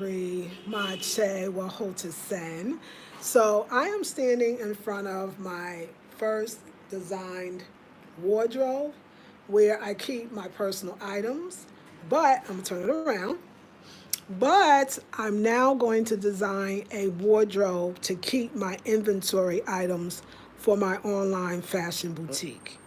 Mache Wahotisen. So I am standing in front of my first designed wardrobe where I keep my personal items, but I'm gonna turn it around. But I'm now going to design a wardrobe to keep my inventory items for my online fashion boutique.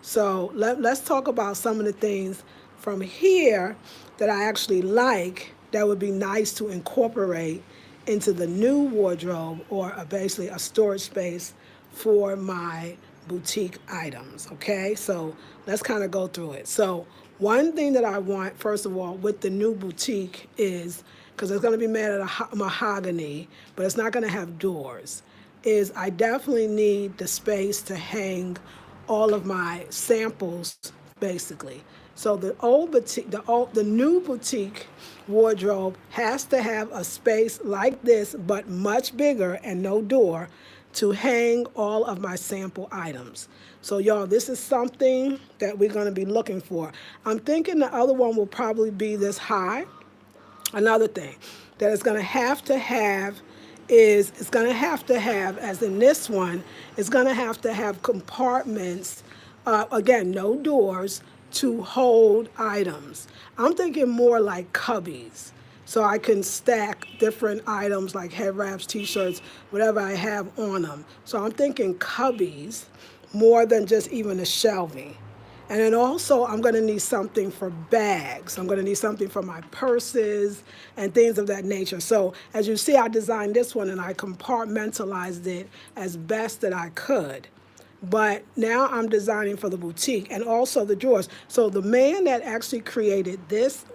So let's talk about some of the things from here that I actually like that would be nice to incorporate into the new wardrobe or basically a storage space for my boutique items. Okay, so let's kind of go through it. So one thing that I want, first of all, with the new boutique is because it's going to be made out of mahogany, but it's not going to have doors. Is I definitely need the space to hang all of my samples, basically. So the old boutique, the new boutique wardrobe has to have a space like this, but much bigger and no door, to hang all of my sample items. So y'all, this is something that we're going to be looking for. I'm thinking the other one will probably be this high. Another thing that it's going to have is it's going to have, as in this one, it's going to have compartments, again, no doors, to hold items. I'm thinking more like cubbies. So I can stack different items like head wraps, t-shirts, whatever I have on them. So I'm thinking cubbies more than just even a shelving. And then also, I'm going to need something for bags. I'm going to need something for my purses and things of that nature. So as you see, I designed this one and I compartmentalized it as best that I could. But now I'm designing for the boutique and also the drawers. So the man that actually created this,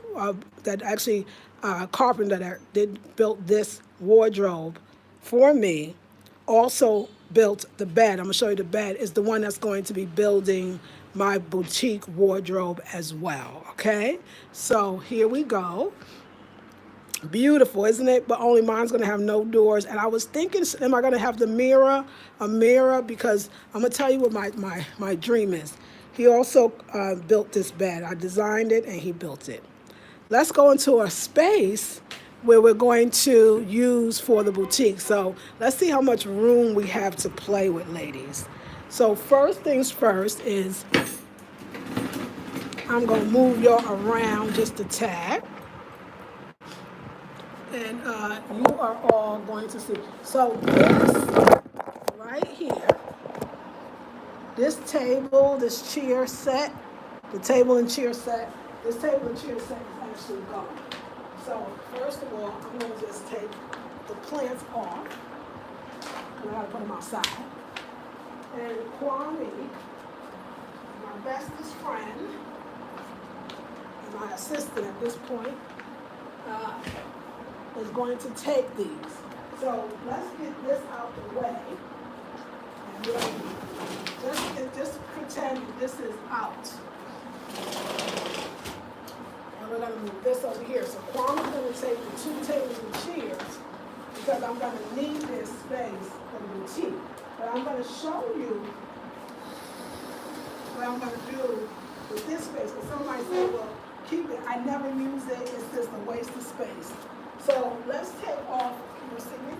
carpenter that built this wardrobe for me, also built the bed. I'm gonna show you the bed is the one that's going to be building my boutique wardrobe as well. Okay, so here we go. Beautiful, isn't it? But only mine's gonna have no doors. And I was thinking, am I gonna have a mirror? Because I'm gonna tell you what my dream is. He also built this bed. I designed it and he built it. Let's go into a space where we're going to use for the boutique. So let's see how much room we have to play with, ladies. So first things first is I'm gonna move y'all around just a tad. And you are all going to see. So this right here, this table, this chair set, the table and chair set, this table and chair set is actually gone. So first of all, I'm going to just take the plants off. And I got to put them outside. And Kwame, my bestest friend, and my assistant at this point, is going to take these. So let's get this out the way. And just pretend this is out. And we're going to move this over here. So Kwame's going to take the two tables and chairs because I'm going to need this space for the boutique. But I'm going to show you what I'm going to do with this space. Because somebody say, well, keep it. I never use it. It's just a waste of space. So let's take off. Can you see me?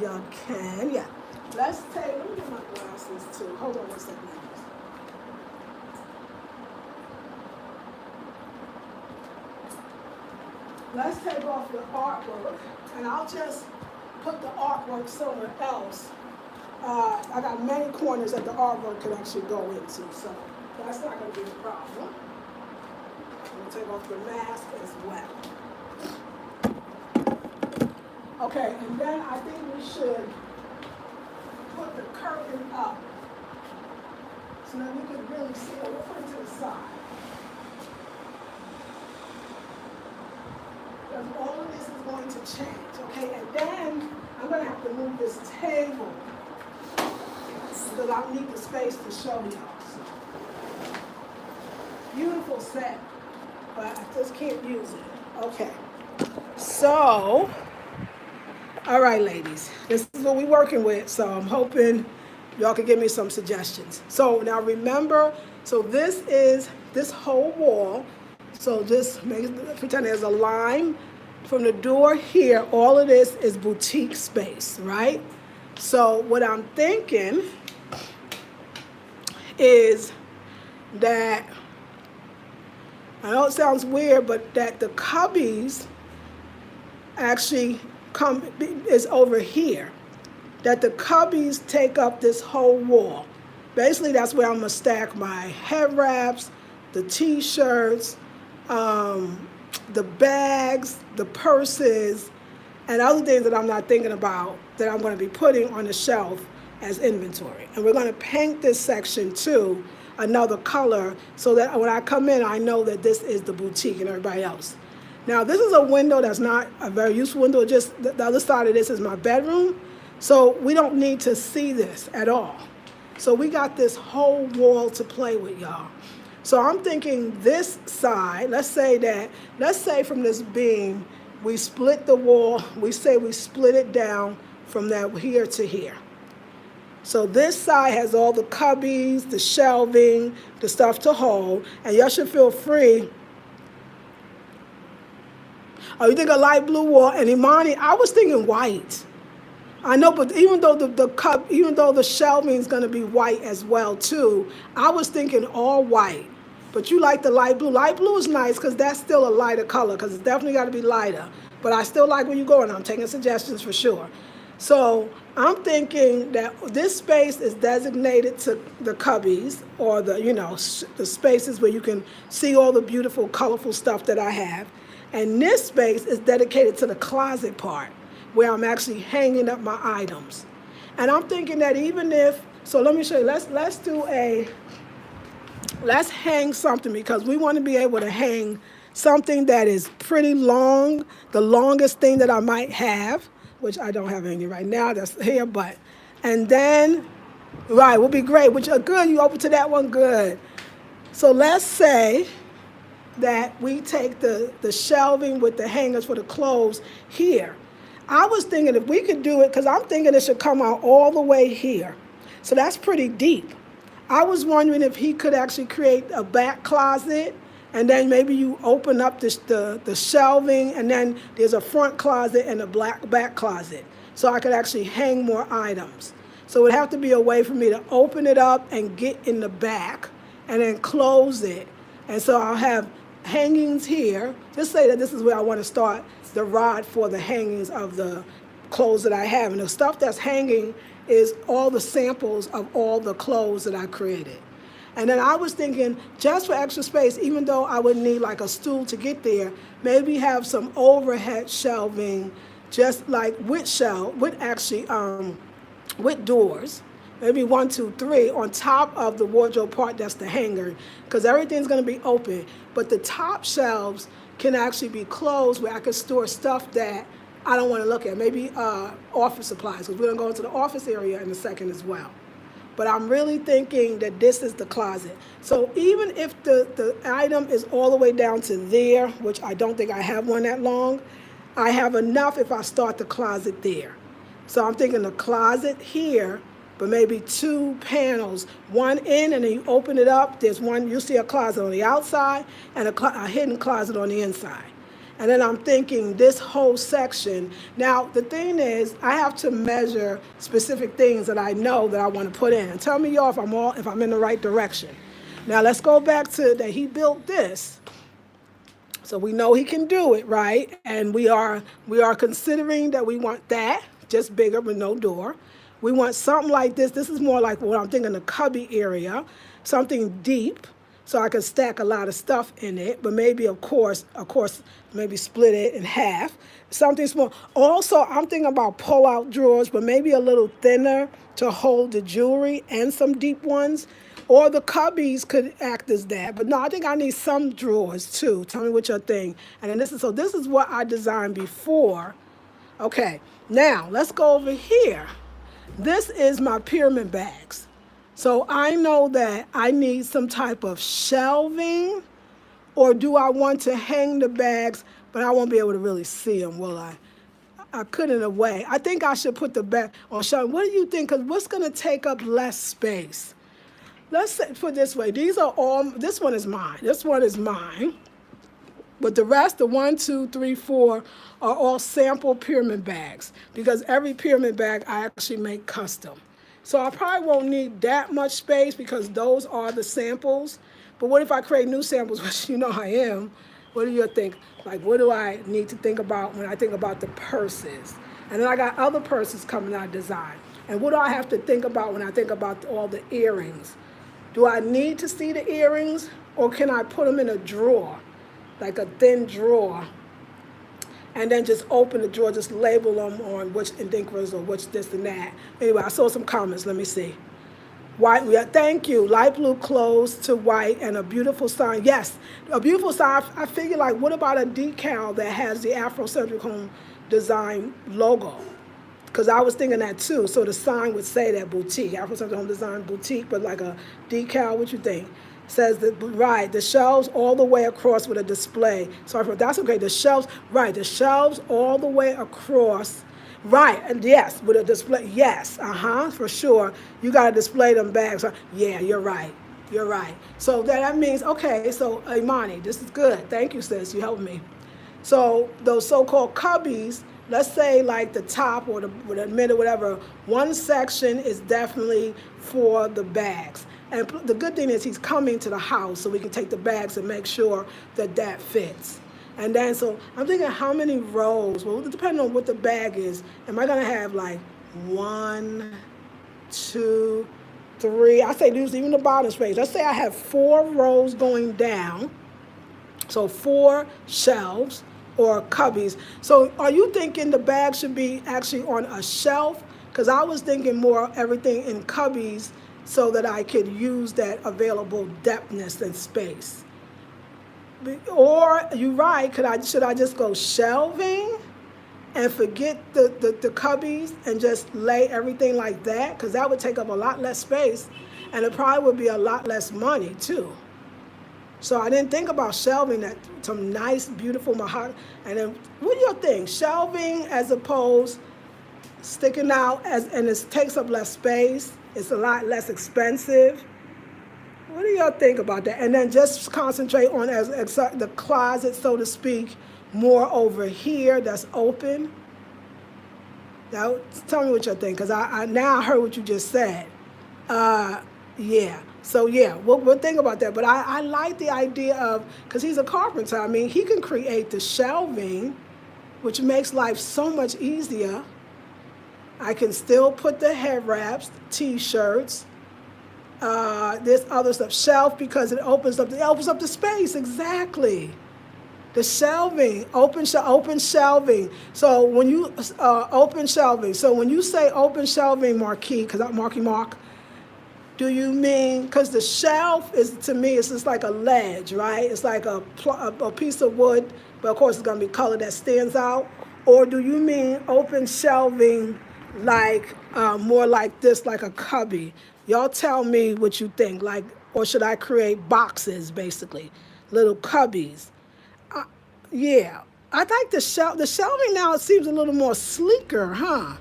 You can, yeah. Let's take, let me get my glasses too. Hold on one second. Let's take off the artwork, and I'll just put the artwork somewhere else. I got many corners that the artwork could actually go into, so that's not going to be a problem. I'm going to take off the mask as well. Okay, and then I think we should put the curtain up so that we can really see it. We'll put it to the side. Because all of this is going to change, okay? And then I'm going to have to move this table because I need the space to show y'all. So, beautiful set, but I just can't use it. Okay, so, all right, ladies, this is what we're working with, so I'm hoping y'all can give me some suggestions. So now remember, so this is this whole wall. So just pretend there's a line from the door here, all of this is boutique space, right? So what I'm thinking is that, I know it sounds weird, but that the cubbies actually is over here. That the cubbies take up this whole wall. Basically, that's where I'm gonna stack my head wraps, the t-shirts, the bags, the purses, and other things that I'm not thinking about that I'm gonna be putting on the shelf as inventory. And we're gonna paint this section too another color so that when I come in, I know that this is the boutique and everybody else. Now, this is a window that's not a very useful window. Just the other side of this is my bedroom. So we don't need to see this at all. So we got this whole wall to play with, y'all. So I'm thinking this side, let's say from this beam, we split the wall, we split it down from that here to here. So this side has all the cubbies, the shelving, the stuff to hold, and y'all should feel free. Oh, you think a light blue wall? And Imani, I was thinking white. I know, but even though the shelving is going to be white as well too, I was thinking all white. But you like the light blue. Light blue is nice because that's still a lighter color because it's definitely got to be lighter. But I still like where you're going. I'm taking suggestions for sure. So I'm thinking that this space is designated to the cubbies or the spaces where you can see all the beautiful, colorful stuff that I have. And this space is dedicated to the closet part where I'm actually hanging up my items. And I'm thinking that so let me show you, let's hang something because we want to be able to hang something that is pretty long, the longest thing that I might have, which I don't have any right now, that's here, and then, right, will be great, which are good, you open to that one, good. So let's say that we take the shelving with the hangers for the clothes here. I was thinking if we could do it, because I'm thinking it should come out all the way here. So that's pretty deep. I was wondering if he could actually create a back closet, and then maybe you open up the shelving, and then there's a front closet and a back closet. So I could actually hang more items. So it would have to be a way for me to open it up and get in the back, and then close it. And so I'll have hangings here. Just say that this is where I want to start the rod for the hangings of the clothes that I have. And the stuff that's hanging is all the samples of all the clothes that I created. And then I was thinking, just for extra space, even though I would need like a stool to get there, maybe have some overhead shelving, just like with doors, maybe 1, 2, 3 on top of the wardrobe part that's the hanger, because everything's going to be open. But the top shelves can actually be closed where I could store stuff that I don't want to look at, maybe office supplies, because we're going to go into the office area in a second as well. But I'm really thinking that this is the closet. So even if the item is all the way down to there, which I don't think I have one that long, I have enough if I start the closet there. So I'm thinking the closet here, but maybe 2 panels, one in, and then you open it up. There's one, you'll see a closet on the outside and a hidden closet on the inside. And then I'm thinking this whole section. Now, the thing is, I have to measure specific things that I know that I want to put in. And tell me, y'all, if I'm in the right direction. Now, let's go back to that he built this. So we know he can do it, right? And we are considering that we want that, just bigger with no door. We want something like this. This is more like what I'm thinking, the cubby area, something deep, so I can stack a lot of stuff in it, but maybe, of course, maybe split it in half, something small. Also, I'm thinking about pull-out drawers, but maybe a little thinner to hold the jewelry and some deep ones, or the cubbies could act as that. But no, I think I need some drawers too. Tell me what you think. And then this is what I designed before. Okay, now let's go over here. This is my pyramid bags. So I know that I need some type of shelving, or do I want to hang the bags, but I won't be able to really see them, will I? I could in a way. I think I should put the bag on shelving. What do you think? Because what's going to take up less space? Let's put it this way. This one is mine. This one is mine. But the rest, the 1, 2, 3, 4, are all sample pyramid bags because every pyramid bag I actually make custom. So I probably won't need that much space because those are the samples. But what if I create new samples, which you know I am? What do you think? Like, what do I need to think about when I think about the purses? And then I got other purses coming out of design. And what do I have to think about when I think about all the earrings? Do I need to see the earrings, or can I put them in a drawer, like a thin drawer, and then just open the drawer, just label them on which indinkers or which this and that? Anyway, I saw some comments. Let me see. White, yeah, thank you. Light blue clothes to white and a beautiful sign. Yes, a beautiful sign. I figure, like, what about a decal that has the Afrocentric Home Design logo? Because I was thinking that too. So the sign would say that boutique, Afrocentric Home Design boutique, but like a decal. What you think? Says that, right, the shelves all the way across with a display. Sorry for that's okay. The shelves, right, the shelves all the way across. Right, and yes, with a display, yes, for sure. You got to display them bags. Yeah, you're right. You're right. So that means, okay, so Imani, this is good. Thank you, sis. You helped me. So those so-called cubbies, let's say like the top or the middle, whatever, one section is definitely for the bags. And the good thing is he's coming to the house so we can take the bags and make sure that that fits. And then, so I'm thinking how many rows, well, depending on what the bag is, am I going to have like 1, 2, 3, I say use even the bottom space. Let's say I have 4 rows going down, so 4 shelves or cubbies. So are you thinking the bag should be actually on a shelf? Because I was thinking more everything in cubbies so that I could use that available depthness and space. Or, you're right, should I just go shelving and forget the cubbies and just lay everything like that? Because that would take up a lot less space, and it probably would be a lot less money, too. So I didn't think about shelving that, some nice, beautiful mahogany. And then, what do you think? Shelving as opposed sticking out, and it takes up less space. It's a lot less expensive. What do y'all think about that? And then just concentrate on as the closet, so to speak, more over here that's open. Now, tell me what you think, because I now heard what you just said. Yeah. So, yeah, we'll think about that. But I like the idea of, because he's a carpenter, I mean, he can create the shelving, which makes life so much easier. I can still put the head wraps, T-shirts, this other stuff, shelf, because it opens up the space, exactly. The shelving, open shelving. So when you open shelving, so when you say open shelving, Marquis, because I'm Mark, do you mean, because the shelf is, to me, it's just like a ledge, right? It's like a piece of wood, but of course it's going to be color that stands out. Or do you mean open shelving like more like this, like a cubby? Y'all tell me what you think, like, or should I create boxes, basically, little cubbies? Yeah, I like the shelving now, it seems a little more sleeker, huh?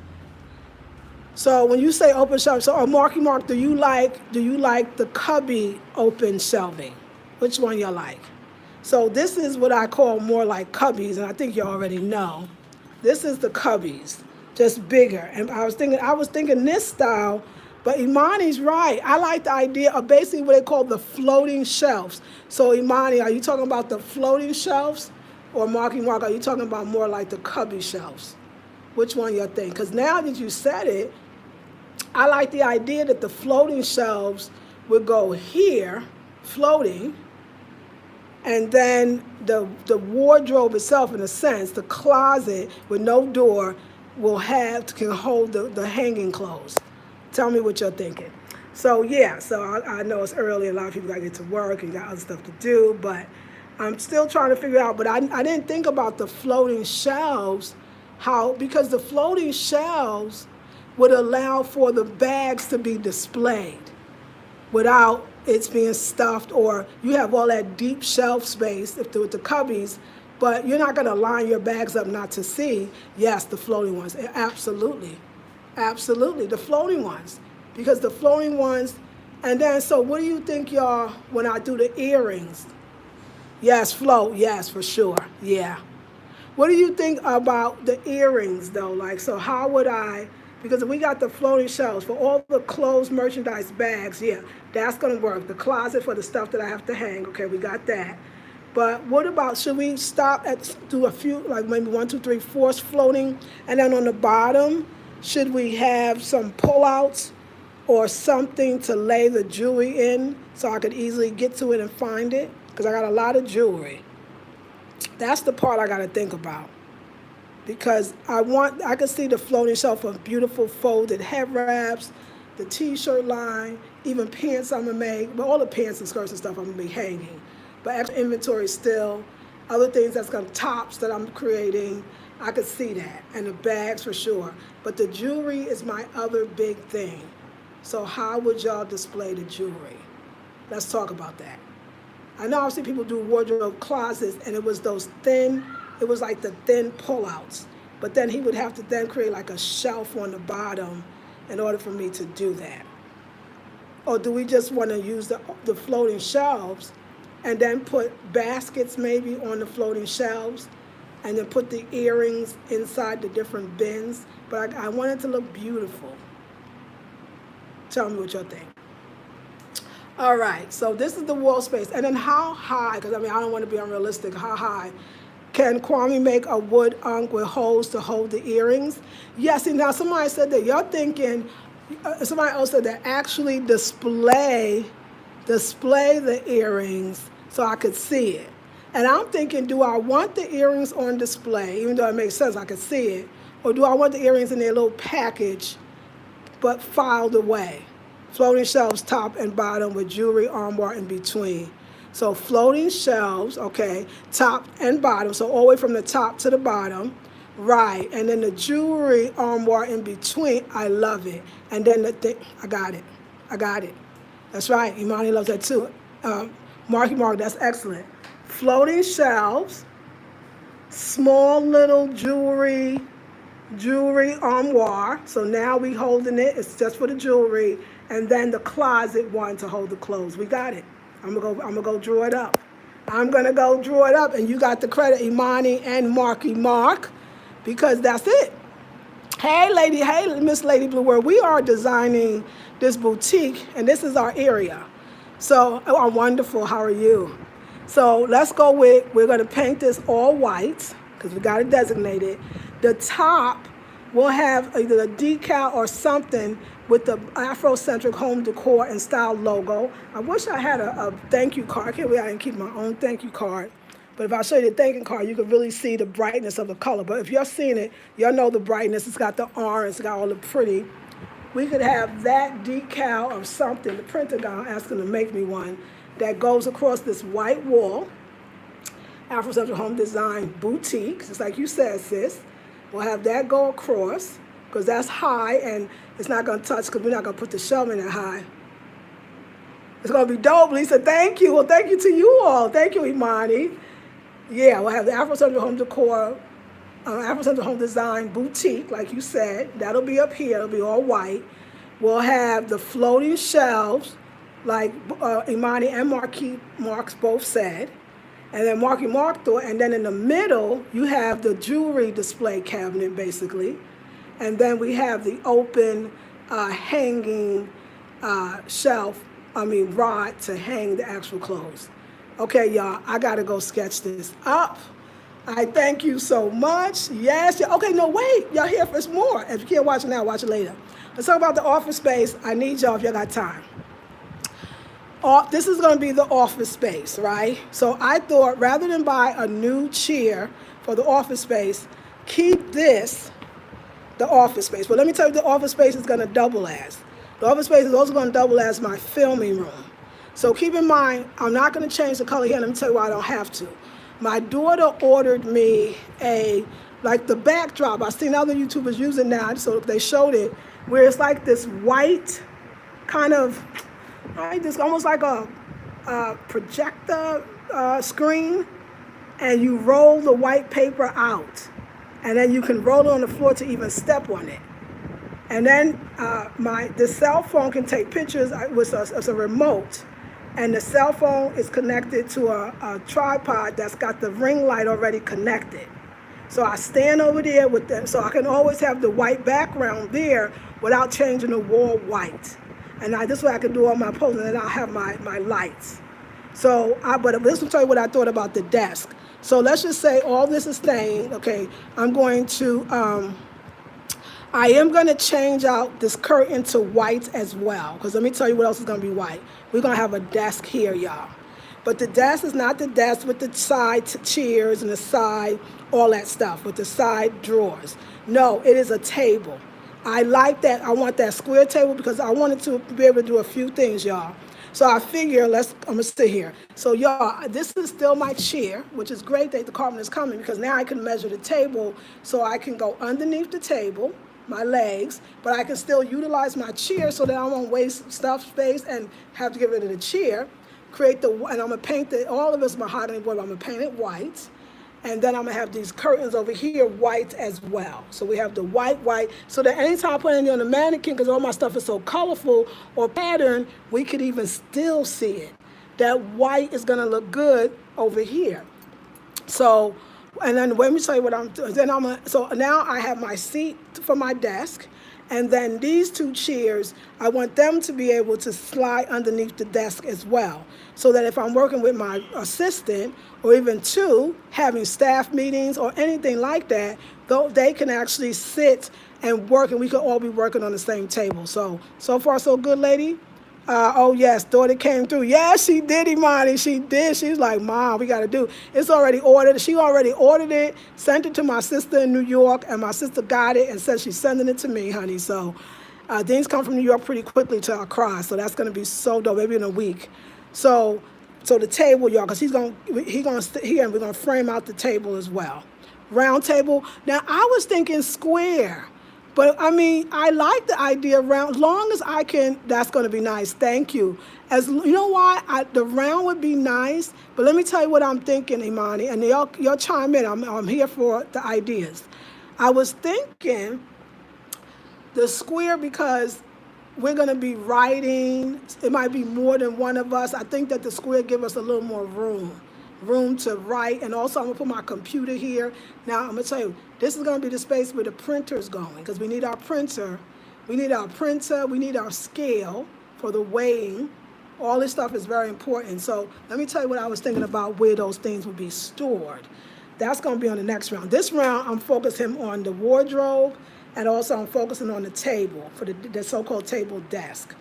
So when you say open shelving, so Mark, do you like the cubby open shelving? Which one y'all like? So this is what I call more like cubbies, and I think you already know. This is the cubbies, just bigger. And I was thinking this style. But Imani's right. I like the idea of basically what they call the floating shelves. So Imani, are you talking about the floating shelves? Or Mark, are you talking about more like the cubby shelves? Which one you think? Because now that you said it, I like the idea that the floating shelves would go here, floating, and then the wardrobe itself, in a sense, the closet with no door, can hold the hanging clothes. Tell me what you're thinking. So, yeah, so I know it's early. A lot of people got to get to work and got other stuff to do, but I'm still trying to figure out. But I didn't think about the floating shelves, because the floating shelves would allow for the bags to be displayed without it's being stuffed, or you have all that deep shelf space with the cubbies, but you're not going to line your bags up not to see. Yes, the floating ones, absolutely. Absolutely, the floating ones, because the floating ones, and then, so what do you think, y'all, when I do the earrings? Yes, float. Yes, for sure. Yeah. What do you think about the earrings though? Like, so how would I, because we got the floating shelves for all the clothes merchandise bags, yeah, that's gonna work. The closet for the stuff that I have to hang, okay, we got that. But what about, should we stop at, do a few, like maybe one, two, three, four floating, and then on the bottom, should we have some pullouts or something to lay the jewelry in so I could easily get to it and find it? Because I got a lot of jewelry. That's the part I got to think about, because I can see the floating shelf of beautiful folded head wraps, the t-shirt line, even pants I'm gonna make, but all the pants and skirts and stuff I'm gonna be hanging. But extra inventory still, other things that's gonna, tops that I'm creating, I could see that, and the bags for sure. But the jewelry is my other big thing. So how would y'all display the jewelry? Let's talk about that. I know I've seen people do wardrobe closets, and it was those thin, it was like the thin pullouts. But then he would have to then create like a shelf on the bottom in order for me to do that. Or do we just want to use the floating shelves and then put baskets maybe on the floating shelves and then put the earrings inside the different bins? But I want it to look beautiful. Tell me what y'all think. All right, so this is the wall space. And then how high, because I mean, I don't want to be unrealistic, how high can Kwame make a wood unk with holes to hold the earrings? Yes, see, now somebody said that, you're thinking, somebody else said that actually display the earrings so I could see it. And I'm thinking, do I want the earrings on display, even though it makes sense, I could see it, or do I want the earrings in their little package, but filed away? Floating shelves, top and bottom, with jewelry armoire in between. So floating shelves, okay, top and bottom, so all the way from the top to the bottom, right, and then the jewelry armoire in between. I love it. And then I got it. That's right, Imani loves that too. Mark, that's excellent. Floating shelves, small little jewelry armoire. So now we holding it, it's just for the jewelry. And then the closet one to hold the clothes. We got it. I'm gonna go draw it up. And you got the credit, Imani and Mark, because that's it. Hey, Miss Lady Blue World, we are designing this boutique, and this is our area. So, oh, wonderful, how are you? So let's go with, we're gonna paint this all white, because we got it designated. The top will have either a decal or something with the Afrocentric home decor and style logo. I wish I had a thank you card. I can't believe I didn't keep my own thank you card. But if I show you the thank you card, you can really see the brightness of the color. But if you're seeing it, you'll know the brightness. It's got the orange, it's got all the pretty. We could have that decal or something, the printer guy, I'm asking to make me one, that goes across this white wall. Afrocentric home design boutique, just like you said, sis. We'll have that go across, because that's high, and it's not going to touch, because we're not going to put the shelving that high. It's going to be dope, Lisa. Thank you. Well, thank you to you all. Thank you, Imani. Yeah, we'll have the Afrocentric home decor, Afrocentric home design boutique, like you said. That'll be up here. It'll be all white. We'll have the floating shelves, like Imani and Marks both said. And then Mark thought, and then in the middle, you have the jewelry display cabinet, basically. And then we have the open hanging rod to hang the actual clothes. Okay, y'all, I gotta go sketch this up. I thank you so much. Yes, yeah. Okay, no, wait, y'all here for more. If you can't watch it now, watch it later. Let's talk about the office space. I need y'all if y'all got time. This is gonna be the office space, right? So I thought rather than buy a new chair for the office space, keep this the office space. But let me tell you, the office space is gonna double as. The office space is also gonna double as my filming room. So keep in mind, I'm not gonna change the color here. Let me tell you why I don't have to. My daughter ordered me like the backdrop. I've seen other YouTubers using now, so they showed it, where it's like this white kind of, right, this almost like a projector screen, and you roll the white paper out, and then you can roll it on the floor to even step on it. And then the cell phone can take pictures with it's a remote, and the cell phone is connected to a tripod that's got the ring light already connected. So I stand over there with them, so I can always have the white background there without changing the wall white. And this way I can do all my poses, and I'll have my lights. So, but this will tell you what I thought about the desk. So let's just say all this is staying. Okay, I'm going to, I am going to change out this curtain to white as well. Because let me tell you what else is going to be white. We're going to have a desk here, y'all. But the desk is not the desk with the side chairs and the side, all that stuff, with the side drawers. No, it is a table. I like that. I want that square table because I wanted to be able to do a few things, y'all. So I figure, I'm going to sit here. So, y'all, this is still my chair, which is great that the carpenter is coming because now I can measure the table so I can go underneath the table, my legs, but I can still utilize my chair so that I won't waste stuff space and have to get rid of the chair. And I'm going to paint all of it's mahogany board, but I'm going to paint it white. And then I'm going to have these curtains over here white as well. So we have the white, so that anytime I put anything on the mannequin, because all my stuff is so colorful or patterned, we could even still see it. That white is going to look good over here. So, and then let me tell you what I'm doing. So now I have my seat for my desk. And then these two chairs, I want them to be able to slide underneath the desk as well. So that if I'm working with my assistant, or even two, having staff meetings or anything like that, they can actually sit and work, and we can all be working on the same table. So far so good, lady? Oh, yes, daughter came through. Yeah, she did, Imani. She did. She was like, Mom, we got to do. It's already ordered. She already ordered it, sent it to my sister in New York, and my sister got it and said she's sending it to me, honey. So things come from New York pretty quickly to Accra, so that's going to be so dope, maybe in a week. So the table, y'all, because he's going to sit here, and we're going to frame out the table as well. Round table. Now, I was thinking square. But, I mean, I like the idea of round. As long as I can, that's going to be nice. Thank you. You know why? The round would be nice. But let me tell you what I'm thinking, Imani. And y'all chime in. I'm here for the ideas. I was thinking the square because we're going to be writing. It might be more than one of us. I think that the square give us a little more room to write. And also I'm going to put my computer here. Now, I'm going to tell you, this is going to be the space where the printer is going because we need our printer. We need our scale for the weighing. All this stuff is very important. So let me tell you what I was thinking about where those things would be stored. That's going to be on the next round. This round, I'm focusing on the wardrobe, and also I'm focusing on the table for the so-called table desk.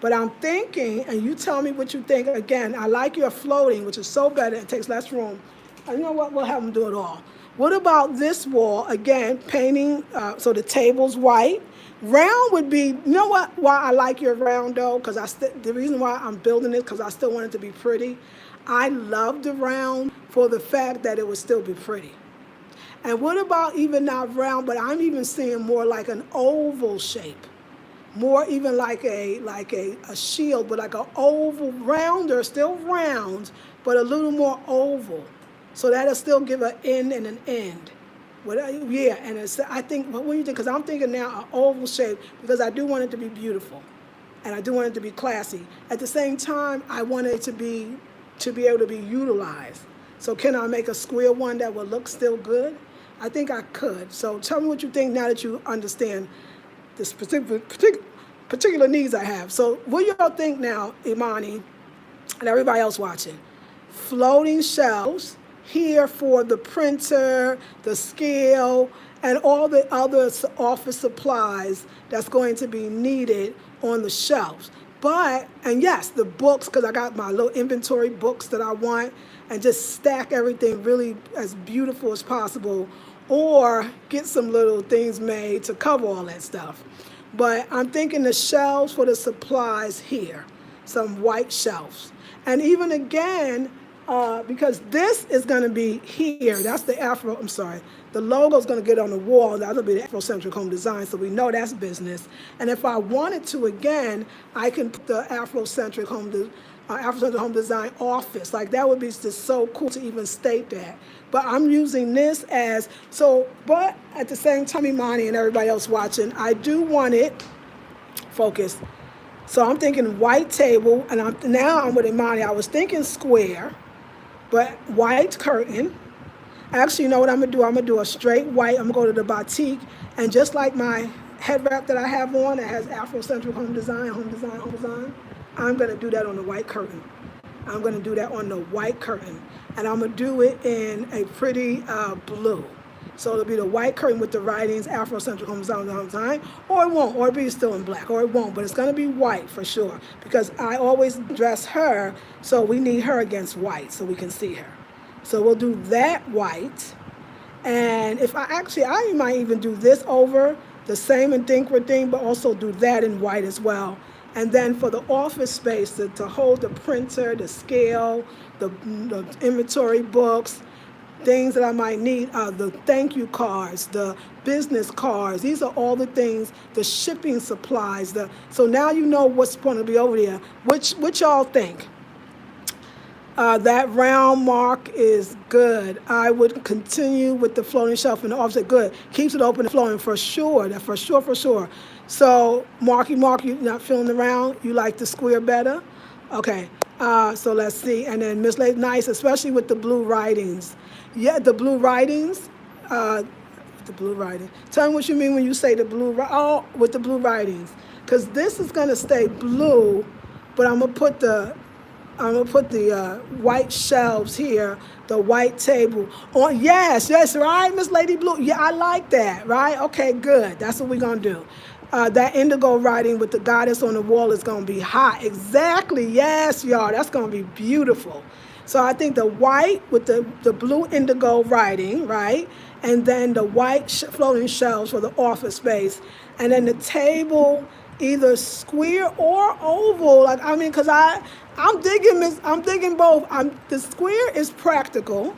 But I'm thinking, and you tell me what you think. Again, I like your floating, which is so better. It takes less room. And you know what? We'll have them do it all. What about this wall? Again, painting, so the table's white. Round would be, you know what? Why I like your round, though? Because the reason why I'm building it, because I still want it to be pretty. I love the round for the fact that it would still be pretty. And what about even not round, but I'm even seeing more like an oval shape. More even like a shield, but like an oval rounder, still round, but a little more oval. So that'll still give an end and an end. And I think, what do you think? Because I'm thinking now an oval shape because I do want it to be beautiful. And I do want it to be classy. At the same time, I want it to be able to be utilized. So can I make a square one that will look still good? I think I could. So tell me what you think now that you understand the particular needs I have. So what do y'all think now, Imani, and everybody else watching? Floating shelves here for the printer, the scale, and all the other office supplies that's going to be needed on the shelves. And yes, the books, because I got my little inventory books that I want, and just stack everything really as beautiful as possible, or get some little things made to cover all that stuff. But I'm thinking the shelves for the supplies here, some white shelves. And even again, because this is going to be here, that's the the logo's going to get on the wall, that'll be the Afrocentric Home Design, so we know that's business. And if I wanted to, again, I can put the Afrocentric Home Design office. Like, that would be just so cool to even state that. But I'm using this as, but at the same time, Imani and everybody else watching, I do want it, focus, So I'm thinking white table, and now I'm with Imani. I was thinking square, but white curtain. Actually, you know what I'm gonna do? I'm gonna do a straight white. I'm gonna go to the batik, and just like my head wrap that I have on that has Afrocentric home design, home design, home design, I'm gonna do that on the white curtain. I'm gonna do that on the white curtain, and I'm gonna do it in a pretty blue. So it'll be the white curtain with the writings, Afrocentric home design, or it won't, or it'll be still in black, or it won't, but it's gonna be white for sure, because I always dress her, so we need her against white so we can see her. So we'll do that white, and if I might even do this over, the same in Thinker thing, but also do that in white as well. And then for the office space, to hold the printer, the scale, the inventory books, things that I might need, the thank you cards, the business cards. These are all the things, the shipping supplies. So now you know what's going to be over there. Which y'all think? That round mark is good. I would continue with the floating shelf in the office. Good. Keeps it open and flowing for sure. That for sure. So Marky, you're not feeling the round? You like the square better? Okay. So let's see. And then Miss Lady, nice, especially with the blue writings. Yeah, the blue writings. The blue writing. Tell me what you mean when you say the blue. With the blue writings, because this is gonna stay blue, but I'm gonna put the white shelves here, the white table on. Yes, right, Miss Lady Blue. Yeah, I like that. Right? Okay, good. That's what we're gonna do. That indigo writing with the goddess on the wall is gonna be hot. Exactly. Yes, y'all. That's gonna be beautiful. So I think the white with the blue indigo writing, right? And then the white floating shelves for the office space. And then the table, either square or oval. Because I'm digging both. The square is practical.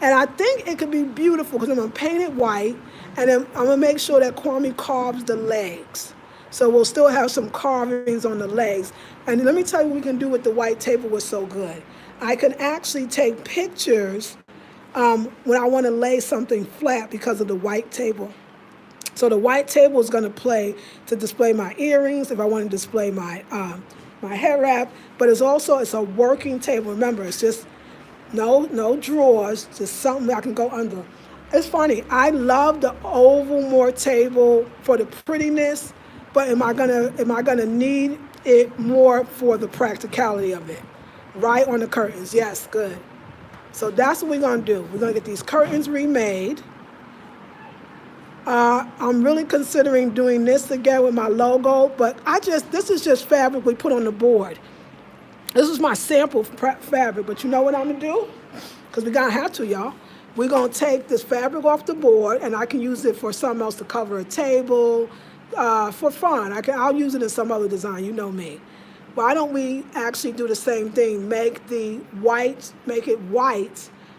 And I think it could be beautiful because I'm going to paint it white. And then I'm going to make sure that Kwame carves the legs. So we'll still have some carvings on the legs. And let me tell you what we can do with the white table was so good. I can actually take pictures when I want to lay something flat because of the white table. So the white table is going to display my earrings if I want to display my hair wrap. But it's a working table. Remember, it's just no drawers, just something I can go under. It's funny. I love the oval table for the prettiness, but am I gonna need it more for the practicality of it? Right on the curtains. Yes, good. So that's what we're gonna do. We're gonna get these curtains remade. I'm really considering doing this again with my logo, but this is just fabric we put on the board. This is my sample fabric, but you know what I'm gonna do? Because we're gonna have to, y'all. We're gonna take this fabric off the board, and I can use it for something else to cover a table, for fun. I'll use it in some other design, you know me. Why don't we actually do the same thing? Make it white,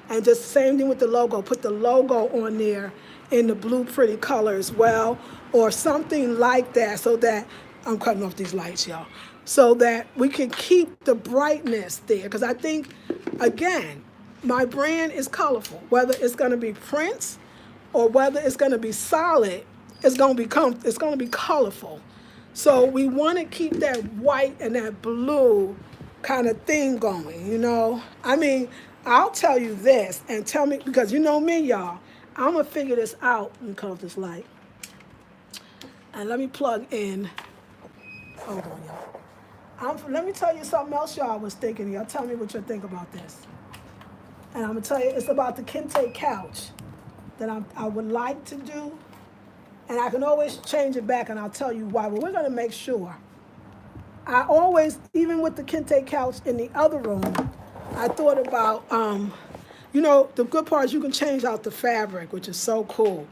and just the same thing with the logo. Put the logo on there in the blue pretty color as well, or something like that, so that I'm cutting off these lights, y'all, so that we can keep the brightness there. Because I think, again, my brand is colorful. Whether it's going to be prints or whether it's going to be solid, it's going to be colorful. So we want to keep that white and that blue kind of thing going, you know. I'll tell you this, and tell me, because you know me, y'all, I'm going to figure this out. Let me cut off this light. And let me plug in. Hold on, y'all. Let me tell you something else y'all was thinking. Y'all tell me what you think about this. And I'm going to tell you, it's about the kente couch that I would like to do. And I can always change it back, and I'll tell you why. But we're going to make sure. I always, even with the kente couch in the other room, I thought about, the good part is you can change out the fabric, which is so cool.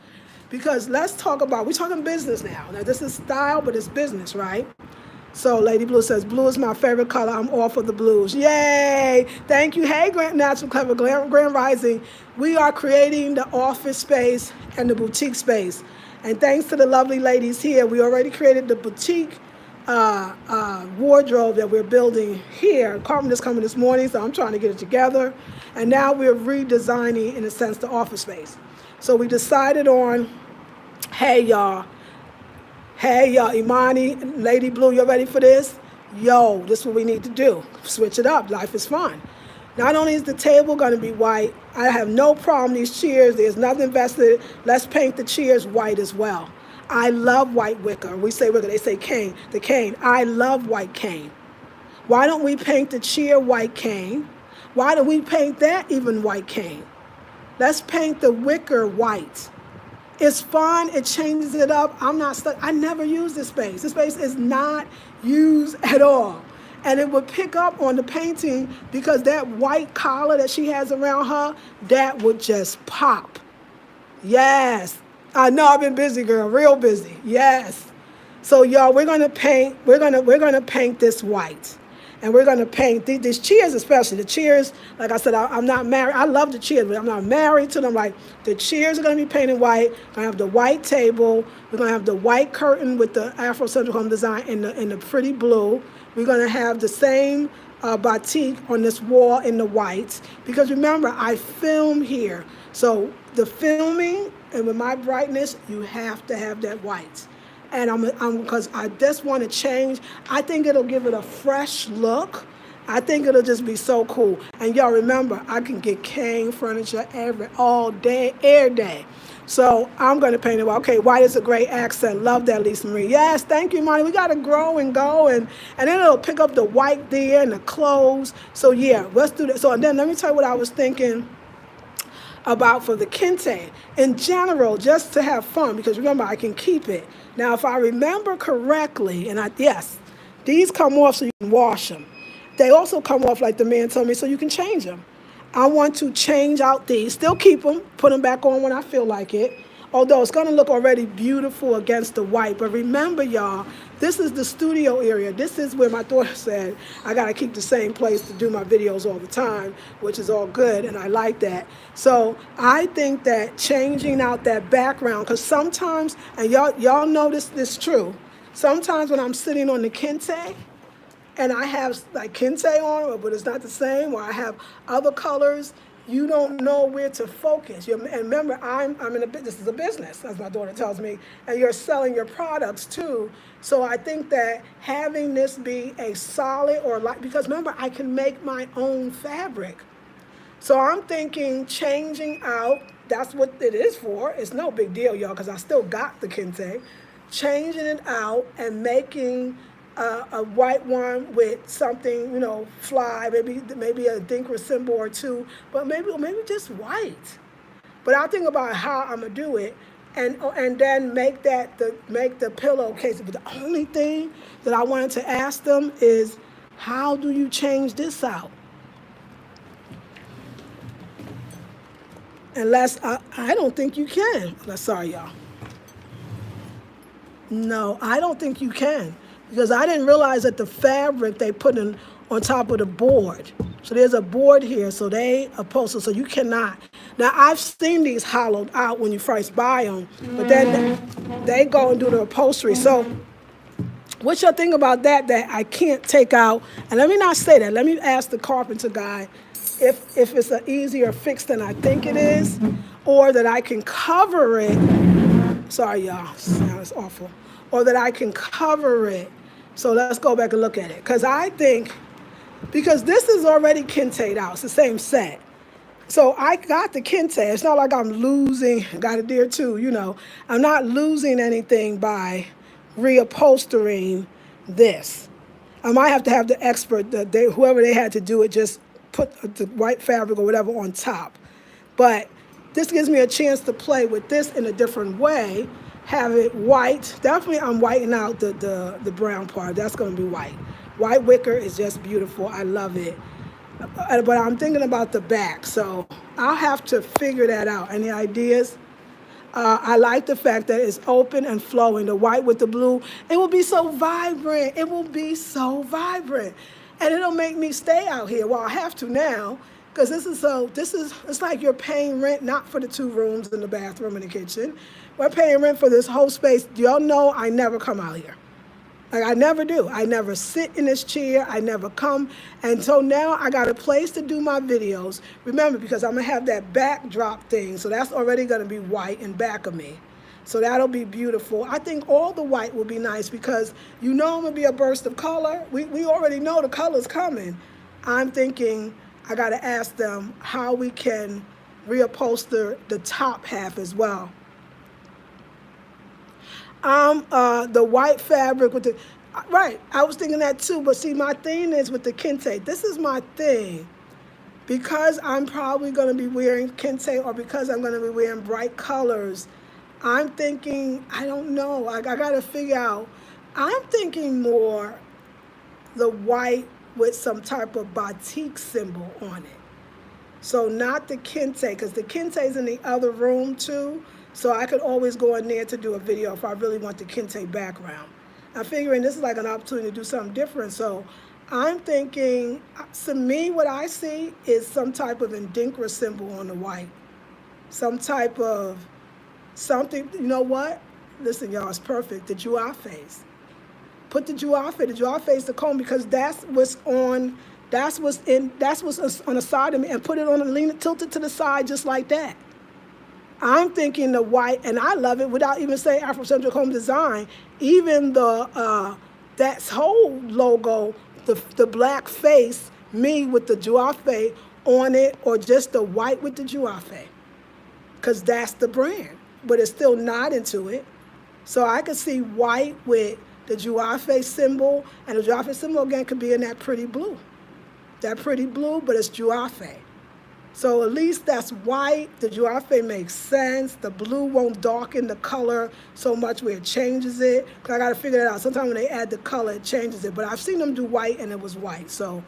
Because we're talking business now. Now, this is style, but it's business, right? So Lady Blue says, blue is my favorite color. I'm all for the blues. Yay! Thank you. Hey, Natural Clever Grand Rising. We are creating the office space and the boutique space. And thanks to the lovely ladies here, we already created the boutique wardrobe that we're building here. Carmen is coming this morning, so I'm trying to get it together. And now we're redesigning, in a sense, the office space. So we decided on, hey, y'all, Hey, y'all, Imani, Lady Blue, you ready for this? Yo, this is what we need to do. Switch it up. Life is fun. Not only is the table going to be white, I have no problem these chairs. There's nothing invested. Let's paint the chairs white as well. I love white wicker. We say wicker, they say cane. The cane. I love white cane. Why don't we paint the chair white cane? Why don't we paint that even white cane? Let's paint the wicker white. It's fun. It changes it up. I'm not stuck. I never use this space. This space is not used at all. And it would pick up on the painting because that white collar that she has around her, that would just pop. Yes. I know I've been busy, girl. Real busy. Yes. So y'all, we're gonna paint this white. And we're going to paint these chairs, especially the chairs. Like I said, I'm not married. I love the chairs, but I'm not married to them. Like the chairs are going to be painted white. We're going to have the white table. We're going to have the white curtain with the Afrocentric home design in the pretty blue. We're going to have the same batik on this wall in the white. Because remember, I film here. So the filming and with my brightness, you have to have that white. And because I just want to change. I think it'll give it a fresh look. I think it'll just be so cool. And y'all remember, I can get cane furniture all day, every day. So I'm going to paint it white. Okay, white is a great accent. Love that, Lisa Marie. Yes, thank you, Monty. We got to grow and go. And then it'll pick up the white there and the clothes. So yeah, let's do that. So and then let me tell you what I was thinking about for the kente in general, just to have fun, because remember, I can keep it. Now, if I remember correctly, and yes, these come off so you can wash them. They also come off, like the man told me, so you can change them. I want to change out these, still keep them, put them back on when I feel like it, although it's going to look already beautiful against the white. But remember, y'all, this is the studio area. This is where my daughter said I got to keep the same place to do my videos all the time, which is all good, and I like that. So I think that changing out that background, because sometimes, and y'all know this is true, sometimes when I'm sitting on the kente, and I have like kente on, but it's not the same, or I have other colors, you don't know where to focus. And remember, I'm in this is a business, as my daughter tells me, and you're selling your products too. So I think that having this be a solid or light, because remember, I can make my own fabric. So I'm thinking changing out, that's what it is for. It's no big deal, y'all, because I still got the kente. Changing it out and making a white one with something, fly, maybe a Dinkra symbol or two, but maybe just white. But I'll think about how I'm gonna do it, and then make the pillowcase. But the only thing that I wanted to ask them is, how do you change this out? Unless I don't think you can. Sorry, y'all. No, I don't think you can. Because I didn't realize that the fabric they put in on top of the board. So there's a board here, so they upholster, so you cannot. Now, I've seen these hollowed out when you first buy them, but then they go and do the upholstery. So what's your thing about that I can't take out? And let me not say that. Let me ask the carpenter guy if it's an easier fix than I think it is, or that I can cover it. Sorry, y'all, sounds awful. Or that I can cover it. So let's go back and look at it. Because I think, because this is already kente'd out. It's the same set. So I got the kente. It's not like I'm losing, got it there too, I'm not losing anything by reupholstering this. I might have to have the expert, whoever they had to do it, just put the white fabric or whatever on top. But this gives me a chance to play with this in a different way. Have it white. Definitely I'm whitening out the brown part. That's going to be white. White wicker is just beautiful. I love it. But I'm thinking about the back, so I'll have to figure that out. Any ideas? I like the fact that it's open and flowing, the white with the blue. It will be so vibrant. It will be so vibrant. And it'll make me stay out here. Well, I have to now, because it's like you're paying rent, not for the 2 rooms and the bathroom and the kitchen. We're paying rent for this whole space. Y'all know I never come out here. Like, I never do. I never sit in this chair. I never come. And so now I got a place to do my videos. Remember, because I'm going to have that backdrop thing. So that's already going to be white in back of me. So that'll be beautiful. I think all the white will be nice because you know I'm gonna be a burst of color. We already know the color's coming. I'm thinking I gotta ask them how we can reupholster the top half as well. The white fabric with the, right, I was thinking that too, but see my thing is with the kente, this is my thing. Because I'm probably gonna be wearing kente or because I'm gonna be wearing bright colors, I'm thinking, I don't know, I gotta figure out, I'm thinking more the white with some type of batik symbol on it. So not the kente, because the kente is in the other room too, so I could always go in there to do a video if I really want the kente background. I'm figuring this is like an opportunity to do something different, so I'm thinking, to me, what I see is some type of Ndinkra symbol on the white. Some type of something, you know what? Listen, y'all, it's perfect. The jewel face. Put the jewel face the comb because that's what's on the side of me, and put it on and lean it, tilt it to the side just like that. I'm thinking the white, and I love it without even saying Afrocentric Home Design. Even the that whole logo, the black face, me with the Juafe on it, or just the white with the Juafe, because that's the brand, but it's still not into it. So I could see white with the Juafe symbol, and the Juafe symbol again could be in that pretty blue. That pretty blue, but it's Juafe. So at least that's white. The Juafe makes sense. The blue won't darken the color so much where it changes it. Because I got to figure that out. Sometimes when they add the color, it changes it. But I've seen them do white, and it was white. So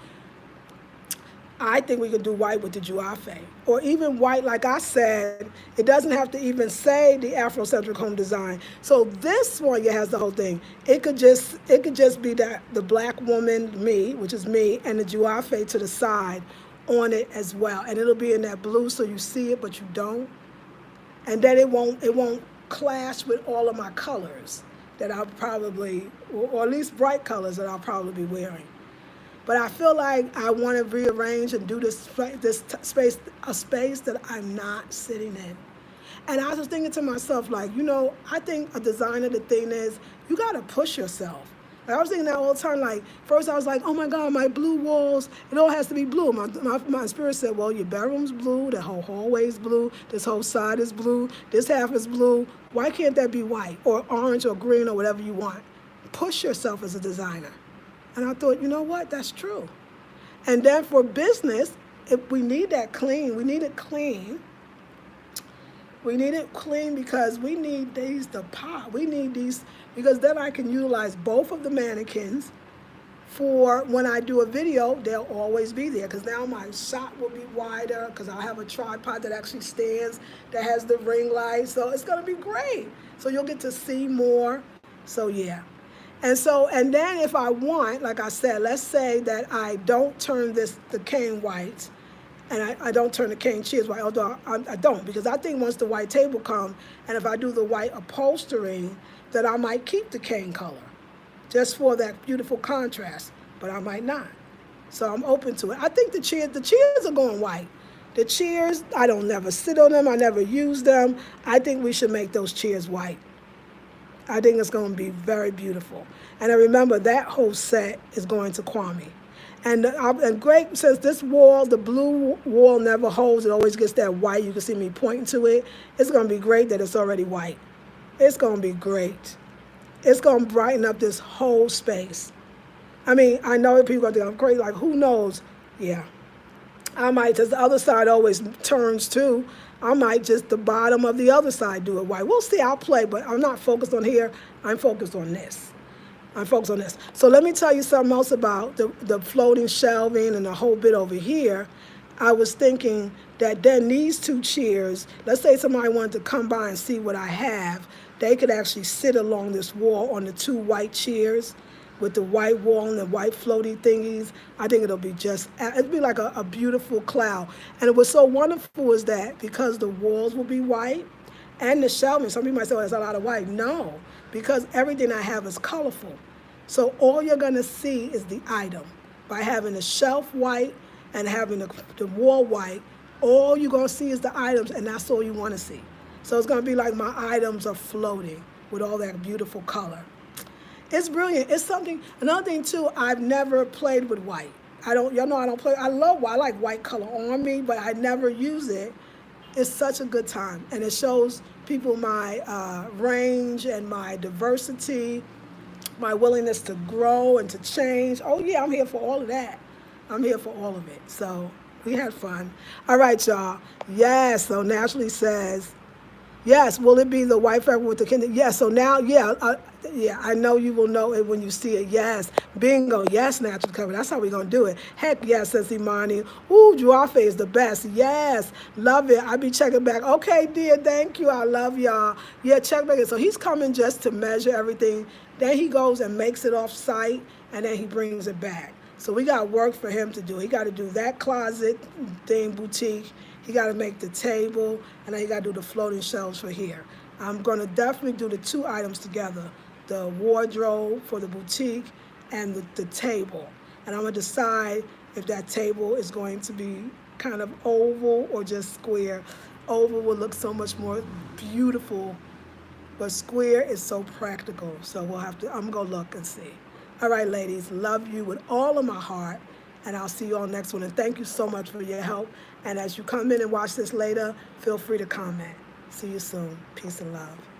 I think we could do white with the Juafe. Or even white, like I said, it doesn't have to even say the Afrocentric Home Design. So this one has the whole thing. It could just be that the black woman, me, which is me, and the Juafe to the side on it as well, and it'll be in that blue so you see it but you don't, and then it won't clash with all of my colors that I'll probably, or at least bright colors that I'll probably be wearing. But I feel like I want to rearrange and do a space that I'm not sitting in. And I was just thinking to myself, like, you know, I think a designer, the thing is, you got to push yourself. Like, I was thinking that all the time. Like, first I was like, oh my God, my blue walls, it all has to be blue. My spirit said, well, your bedroom's blue, the whole hallway's blue, this whole side is blue, this half is blue. Why can't that be white or orange or green or whatever you want? Push yourself as a designer. And I thought, you know what, that's true. And then for business, if we need that clean, we need it clean. We need it clean because we need these to pop. We need these because then I can utilize both of the mannequins for when I do a video, they'll always be there because now my shot will be wider because I'll have a tripod that actually stands, that has the ring light. So it's going to be great. So you'll get to see more. So yeah. And then if I want, like I said, let's say that I don't turn the cane white, and I don't turn the cane chairs white, although I don't, because I think once the white table come, and if I do the white upholstering, that I might keep the cane color, just for that beautiful contrast, but I might not. So I'm open to it. I think the chairs are going white. The chairs, I don't never sit on them, I never use them. I think we should make those chairs white. I think it's going to be very beautiful. And I remember that whole set is going to Kwame. And great, since this wall, the blue wall never holds, it always gets that white. You can see me pointing to it. It's going to be great that it's already white. It's going to be great. It's going to brighten up this whole space. I mean, I know people are going to think I'm crazy, like, who knows? Yeah. I might, because the other side always turns too, I might just the bottom of the other side do it white. We'll see, I'll play, but I'm not focused on here. I'm focused on this. So let me tell you something else about the floating shelving and the whole bit over here. I was thinking that then these two chairs, let's say somebody wanted to come by and see what I have, they could actually sit along this wall on the two white chairs with the white wall and the white floaty thingies. I think it'll be it'll be like a beautiful cloud. And what's so wonderful is that because the walls will be white and the shelving, some people might say, oh, there's a lot of white. No, because everything I have is colorful. So all you're gonna see is the item. By having the shelf white and having the wall white, all you're gonna see is the items, and that's all you wanna see. So it's gonna be like my items are floating with all that beautiful color. It's brilliant. It's something, another thing too, I've never played with white. Y'all know I don't play, I love white, I like white color on me, but I never use it. It's such a good time. And it shows people my range and my diversity, my willingness to grow and to change. Oh yeah, I'm here for all of that. I'm here for all of it. So we had fun. All right, y'all. Yes, so Naturally says, yes, will it be the white fabric with the kinder? Yes, so now, yeah, I know you will know it when you see it. Yes, bingo, yes, natural cover. That's how we're going to do it. Heck yes, says Imani. Ooh, Juafe is the best. Yes, love it. I'll be checking back. Okay, dear, thank you. I love y'all. Yeah, check back in. So he's coming just to measure everything. Then he goes and makes it off site, and then he brings it back. So we got work for him to do. He got to do that closet thing, boutique. He got to make the table, and then he got to do the floating shelves for here. I'm going to definitely do the two items together, the wardrobe for the boutique and the table. And I'm going to decide if that table is going to be kind of oval or just square. Oval will look so much more beautiful, but square is so practical. So I'm going to look and see. All right, ladies, love you with all of my heart, and I'll see you on the next one. And thank you so much for your help. And as you come in and watch this later, feel free to comment. See you soon. Peace and love.